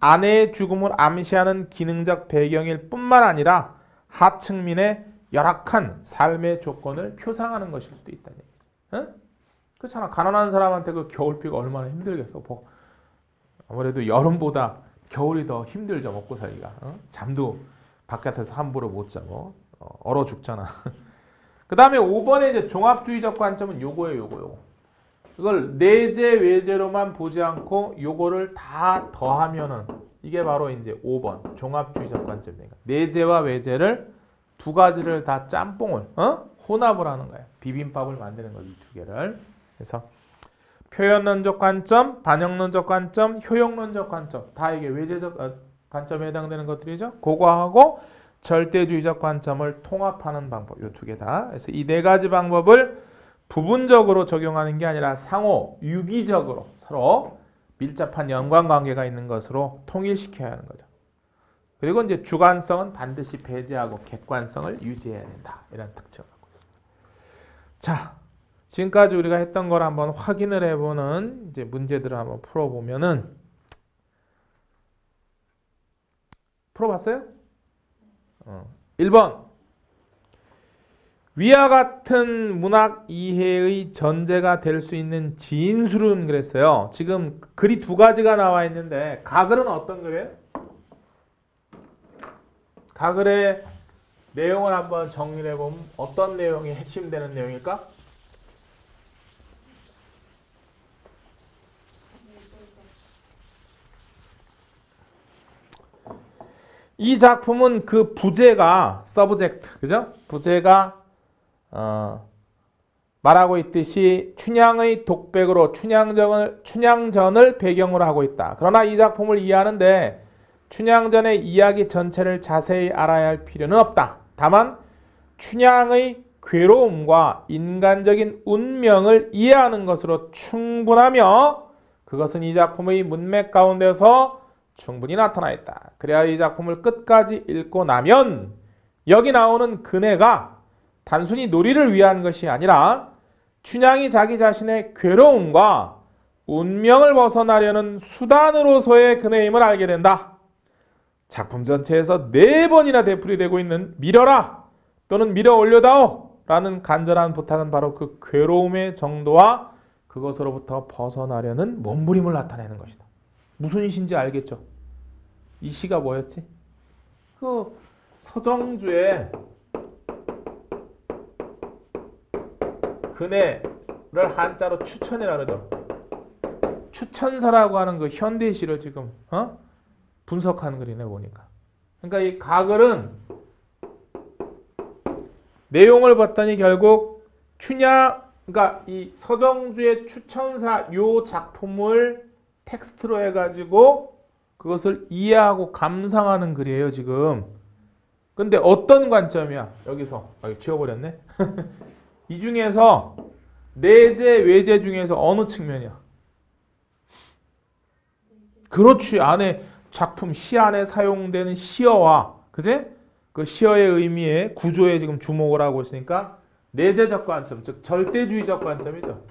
아내의 죽음을 암시하는 기능적 배경일 뿐만 아니라 하층민의 열악한 삶의 조건을 표상하는 것일 수도 있다는 얘기죠. 그렇잖아. 가난한 사람한테 그 겨울비가 얼마나 힘들겠어. 아무래도 여름보다 겨울이 더 힘들죠. 먹고 살기가. 잠도 바깥에서 함부로 못 자고 얼어 죽잖아. 그 다음에 5번에 이제 종합주의적 관점은 요거예요. 요거. 이걸 내재 외재로만 보지 않고 요거를 다 더하면은 이게 바로 이제 5번 종합주의적 관점이니까 내재와 외재를 두 가지를 다 짬뽕을 혼합을 하는 거예요. 비빔밥을 만드는 거지, 두 개를. 그래서 표현론적 관점, 반영론적 관점, 효용론적 관점 다 이게 외재적 관점에 해당되는 것들이죠. 그거하고 절대주의적 관점을 통합하는 방법, 이 두 개 다. 그래서 이 네 가지 방법을 부분적으로 적용하는 게 아니라 상호 유기적으로 서로 밀접한 연관관계가 있는 것으로 통일시켜야 하는 거죠. 그리고 이제 주관성은 반드시 배제하고 객관성을 유지해야 된다. 이런 특징을 갖고 있습니다. 자, 지금까지 우리가 했던 걸 한번 확인을 해보는 이제 문제들을 한번 풀어보면은 풀어봤어요? 1번 위와 같은 문학 이해의 전제가 될 수 있는 진술은 그랬어요. 지금 글이 두 가지가 나와 있는데 가글은 어떤 글이에요? 가글의 내용을 한번 정리를 해보면 어떤 내용이 핵심되는 내용일까? 이 작품은 그 부제가 서브젝트, 그죠? 부제가 말하고 있듯이 춘향의 독백으로 춘향전을 배경으로 하고 있다. 그러나 이 작품을 이해하는데 춘향전의 이야기 전체를 자세히 알아야 할 필요는 없다. 다만 춘향의 괴로움과 인간적인 운명을 이해하는 것으로 충분하며 그것은 이 작품의 문맥 가운데서 충분히 나타나 있다. 그래야 이 작품을 끝까지 읽고 나면 여기 나오는 그네가 단순히 놀이를 위한 것이 아니라 춘향이 자기 자신의 괴로움과 운명을 벗어나려는 수단으로서의 그네임을 알게 된다. 작품 전체에서 4번이나 되풀이되고 있는 밀어라 또는 밀어 올려다오 라는 간절한 부탁은 바로 그 괴로움의 정도와 그것으로부터 벗어나려는 몸부림을 나타내는 것이다. 무슨 시인지 알겠죠? 이 시가 뭐였지? 그 서정주의 그네를 한자로 추천이라 그러죠. 추천사라고 하는 그 현대시를 지금 분석하는 글이네 보니까. 그러니까 이 가글은 내용을 봤더니 결국 그러니까 이 서정주의 추천사 요 작품을 텍스트로 해가지고 그것을 이해하고 감상하는 글이에요 지금. 근데 어떤 관점이야? 여기서 지워버렸네. 이 중에서 내재 외재 중에서 어느 측면이야? 그렇지. 안에 작품 시 안에 사용되는 시어와 그지? 그 시어의 의미의 구조에 지금 주목을 하고 있으니까 내재적 관점, 즉 절대주의적 관점이죠.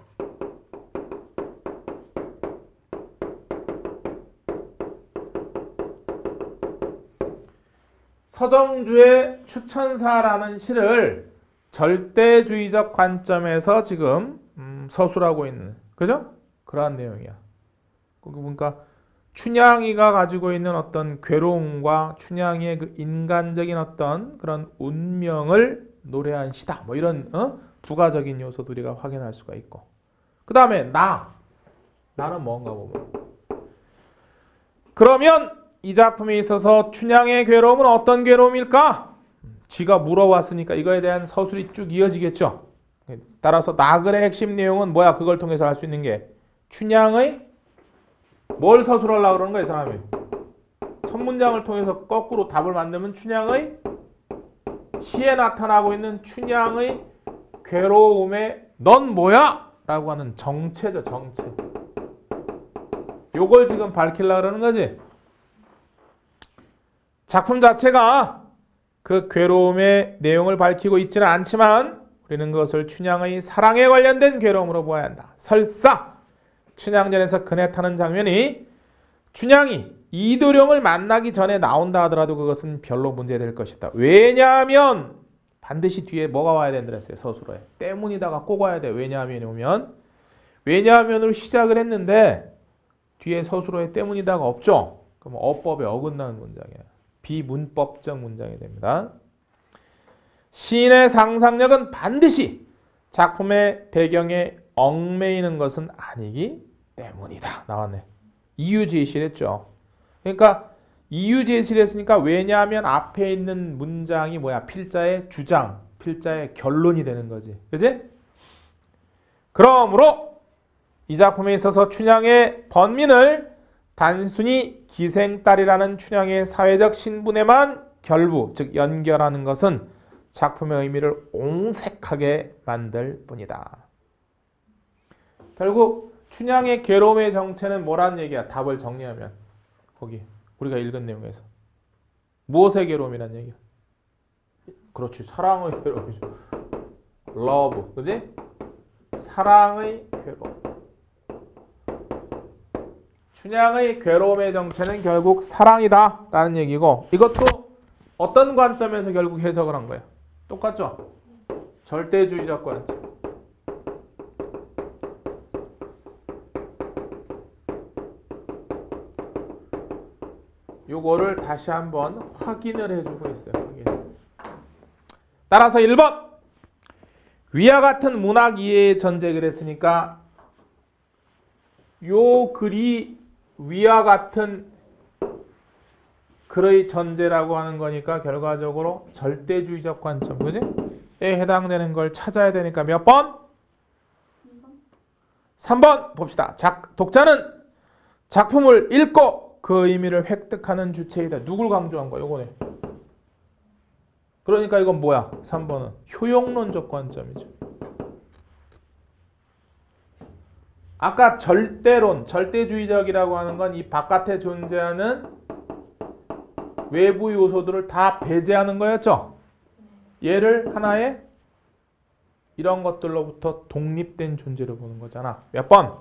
서정주의 추천사라는 시를 절대주의적 관점에서 지금 서술하고 있는, 그죠? 그러한 내용이야. 그러니까 춘향이가 가지고 있는 어떤 괴로움과 춘향이의 그 인간적인 어떤 그런 운명을 노래한 시다. 뭐 이런 부가적인 요소도 우리가 확인할 수가 있고. 그 다음에 나는 뭔가 보면. 그러면 이 작품에 있어서 춘향의 괴로움은 어떤 괴로움일까? 지가 물어왔으니까 이거에 대한 서술이 쭉 이어지겠죠. 따라서 나글의 핵심 내용은 뭐야? 그걸 통해서 알 수 있는 게 춘향의 뭘 서술하려고 그러는 거야, 이 사람이? 첫 문장을 통해서 거꾸로 답을 만들면 춘향의 시에 나타나고 있는 춘향의 괴로움에 넌 뭐야? 라고 하는 정체죠, 정체. 요걸 지금 밝히려고 그러는 거지. 작품 자체가 그 괴로움의 내용을 밝히고 있지는 않지만 우리는 그것을 춘향의 사랑에 관련된 괴로움으로 보아야 한다. 설사 춘향전에서 그네 타는 장면이 춘향이 이도령을 만나기 전에 나온다 하더라도 그것은 별로 문제될 것이다. 왜냐하면 반드시 뒤에 뭐가 와야 된다 했어요. 서술에. 때문이다가 꼭 와야 돼. 왜냐하면이 오면 왜냐하면으로 시작을 했는데 뒤에 서술어에 때문이다가 없죠. 그럼 어법에 어긋나는 문장이에요. 비문법적 문장이 됩니다. 시인의 상상력은 반드시 작품의 배경에 얽매이는 것은 아니기 때문이다. 나왔네. 이유 제시를 했죠. 그러니까 이유 제시를 했으니까 왜냐하면 앞에 있는 문장이 뭐야? 필자의 주장, 필자의 결론이 되는 거지. 그지? 그러므로 이 작품에 있어서 춘향의 번민을 단순히 기생딸이라는 춘향의 사회적 신분에만 결부, 즉 연결하는 것은 작품의 의미를 옹색하게 만들 뿐이다. 결국 춘향의 괴로움의 정체는 뭐라는 얘기야? 답을 정리하면 거기 우리가 읽은 내용에서 무엇의 괴로움이라는 얘기야? 그렇지, 사랑의 괴로움이죠. 러브, 그지? 사랑의 괴로움. 춘향의 괴로움의 정체는 결국 사랑이다 라는 얘기고, 이것도 어떤 관점에서 결국 해석을 한 거야? 똑같죠? 절대주의적 관점. 요거를 다시 한번 확인을 해주고 있어요. 확인. 따라서 1번 위와 같은 문학 이해의 전제 그랬으니까 요 글이 위와 같은 글의 전제라고 하는 거니까 결과적으로 절대주의적 관점, 그지? 에 해당되는 걸 찾아야 되니까 몇 번? 3번 봅시다. 독자는 작품을 읽고 그 의미를 획득하는 주체이다. 누굴 강조한 거야? 요거네. 그러니까 이건 뭐야? 3번은 효용론적 관점이죠. 아까 절대론, 절대주의적이라고 하는 건 이 바깥에 존재하는 외부 요소들을 다 배제하는 거였죠. 얘를 하나의 이런 것들로부터 독립된 존재로 보는 거잖아. 몇 번?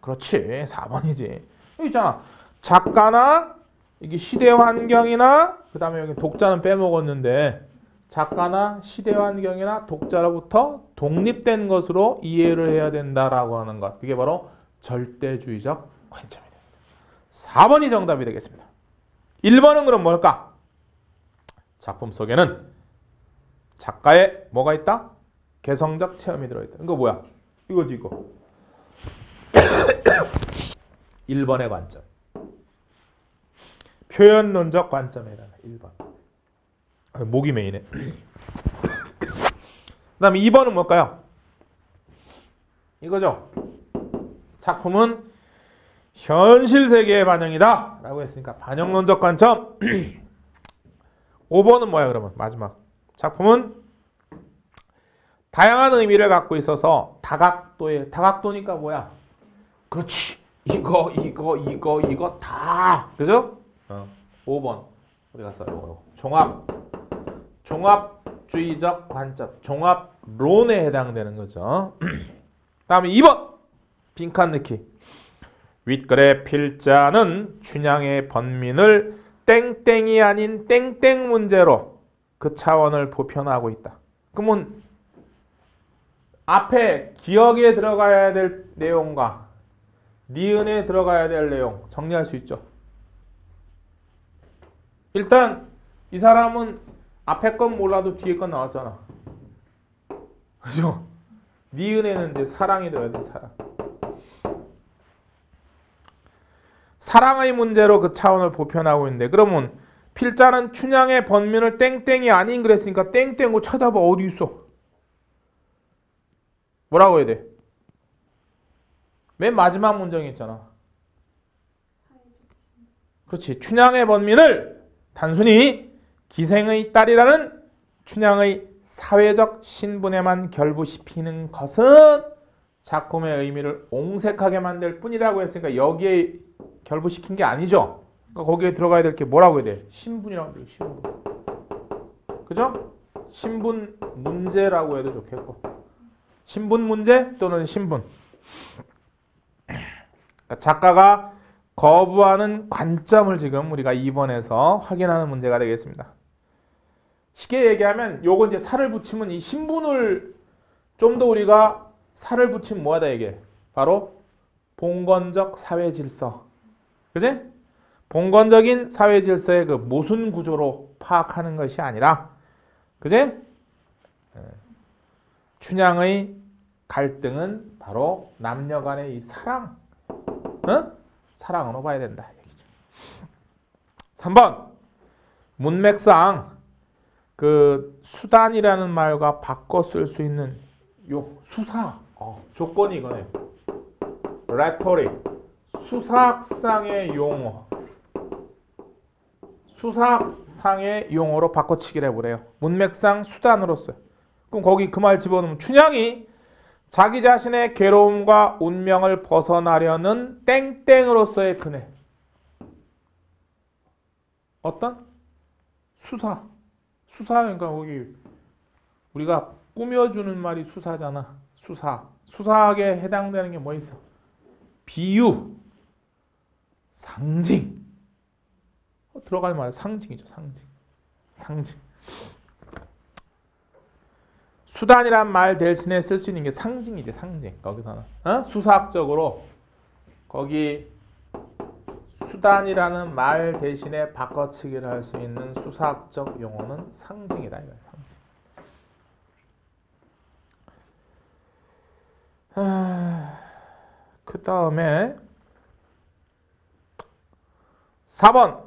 그렇지. 4번이지. 여기 있잖아. 작가나 이게 시대 환경이나 그 다음에 여기 독자는 빼먹었는데 작가나 시대 환경이나 독자로부터 독립된 것으로 이해를 해야 된다라고 하는 것. 그게 바로 절대주의적 관점이 됩니다. 4번이 정답이 되겠습니다. 1번은 그럼 뭘까? 작품 속에는 작가의 뭐가 있다? 개성적 체험이 들어있다. 이거 뭐야? 이거지 이거. 1번의 관점. 표현론적 관점이라는 1번. 목이 메이네. 그 다음에 2번은 뭘까요? 이거죠. 작품은 현실 세계의 반영이다 라고 했으니까 반영론적 관점. 5번은 뭐야 그러면? 마지막. 작품은 다양한 의미를 갖고 있어서 다각도니까 뭐야? 그렇지. 이거 다. 그죠? 5번. 어디 갔어? 종합주의적 관점. 종합론에 해당되는 거죠. 다음에 2번. 빈칸 넣기. 윗글의 필자는 춘향의 번민을 땡땡이 아닌 땡땡 문제로 그 차원을 보편하고 있다. 그러면 앞에 기억에 들어가야 될 내용과 니은에 들어가야 될 내용 정리할 수 있죠. 일단 이 사람은 앞에 건 몰라도 뒤에 건 나왔잖아. 그죠? 니은에는 이제 사랑이 들어야 돼. 사랑의 문제로 그 차원을 보편하고 있는데 그러면 필자는 춘향의 번민을 땡땡이 아닌 그랬으니까 땡땡고 찾아봐. 어디 있어? 뭐라고 해야 돼? 맨 마지막 문장이 있잖아. 그렇지. 춘향의 번민을 단순히 기생의 딸이라는 춘향의 사회적 신분에만 결부시키는 것은 작품의 의미를 옹색하게 만들 뿐이라고 했으니까 여기에 결부시킨 게 아니죠. 그러니까 거기에 들어가야 될 게 뭐라고 해야 돼? 신분이라고 해야 돼. 신분. 그죠? 신분 문제라고 해도 좋겠고. 신분 문제 또는 신분. 그러니까 작가가 거부하는 관점을 지금 우리가 2번에서 확인하는 문제가 되겠습니다. 쉽게 얘기하면 요거 이제 살을 붙이면 이 신분을 좀 더 우리가 살을 붙이면 뭐하다 얘기해? 바로 봉건적 사회 질서. 그지? 봉건적인 사회 질서의 그 모순 구조로 파악하는 것이 아니라 그지? 춘향의 갈등은 바로 남녀 간의 이 사랑, 사랑으로 봐야 된다. 얘기죠. 3번 문맥상 그 수단이라는 말과 바꿔 쓸 수 있는 요 수사 조건이 이거네. 레토릭 수사상의 용어. 수사상의 용어로 바꿔치기를 해보래요. 문맥상 수단으로서. 그럼 거기 그 말 집어넣으면 춘향이 자기 자신의 괴로움과 운명을 벗어나려는 땡땡으로서의 그네. 어떤? 수사. 수사니까 거기 우리가 꾸며주는 말이 수사잖아. 수사학에 해당되는 게 뭐 있어? 비유, 상징. 들어갈 말은 상징이죠. 상징. 수단이란 말 대신에 쓸 수 있는 게 상징이지. 상징. 거기서는 수사학적으로 거기 수단이라는 말 대신에 바꿔치기를 할 수 있는 수사학적 용어는 상징이다. 이거야. 상징. 그 다음에 4번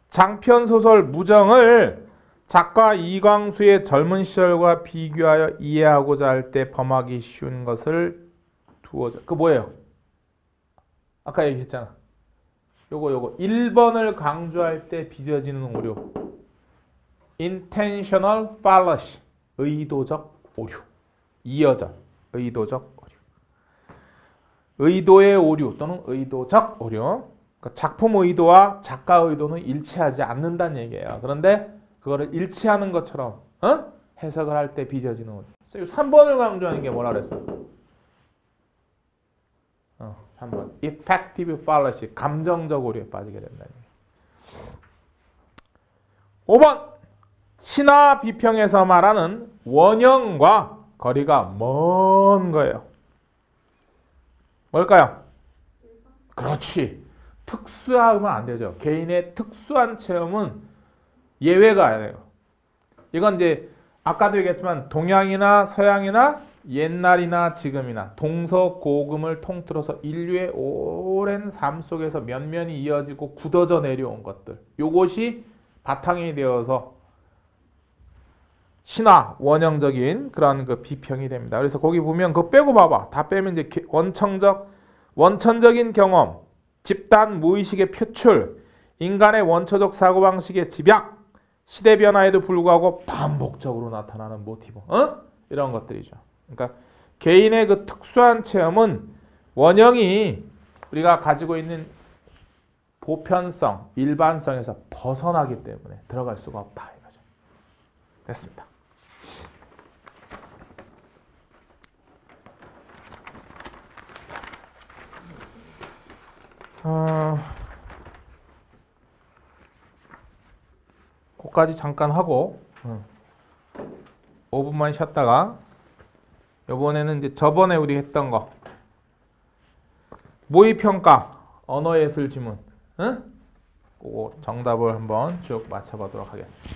장편소설 무정을 작가 이광수의 젊은 시절과 비교하여 이해하고자 할 때 범하기 쉬운 것을 두어져. 그 뭐예요? 아까 얘기했잖아. 요거 1번을 강조할 때 빚어지는 오류. intentional fallacy. 의도적 오류. 이어져. 의도적 오류. 의도의 오류 또는 의도적 오류. 그러니까 작품 의도와 작가 의도는 일치하지 않는다는 얘기예요. 그런데 그거를 일치하는 것처럼 해석을 할 때 빚어지는 오류. 3번을 강조하는 게 뭐라 그랬어? 3번. effective fallacy. 감정적 오류에 빠지게 된다는 얘기예요. 5번. 신화 비평에서 말하는 원형과 거리가 먼 거예요. 뭘까요? 그렇지. 특수하면 안 되죠. 개인의 특수한 체험은 예외가 돼요. 이건 이제 아까도 얘기했지만 동양이나 서양이나 옛날이나 지금이나 동서고금을 통틀어서 인류의 오랜 삶 속에서 면면이 이어지고 굳어져 내려온 것들. 요것이 바탕이 되어서 신화, 원형적인 그런 그 비평이 됩니다. 그래서 거기 보면 그거 빼고 봐봐. 다 빼면 이제 원천적인 경험, 집단 무의식의 표출, 인간의 원초적 사고방식의 집약, 시대 변화에도 불구하고 반복적으로 나타나는 모티브, 이런 것들이죠. 그러니까 개인의 그 특수한 체험은 원형이 우리가 가지고 있는 보편성, 일반성에서 벗어나기 때문에 들어갈 수가 없다 이거죠. 됐습니다. 거기까지 잠깐 하고 5분만 쉬었다가 이번에는 이제 저번에 우리 했던 거 모의평가 언어예술 지문 그거 정답을 한번 쭉 맞춰보도록 하겠습니다.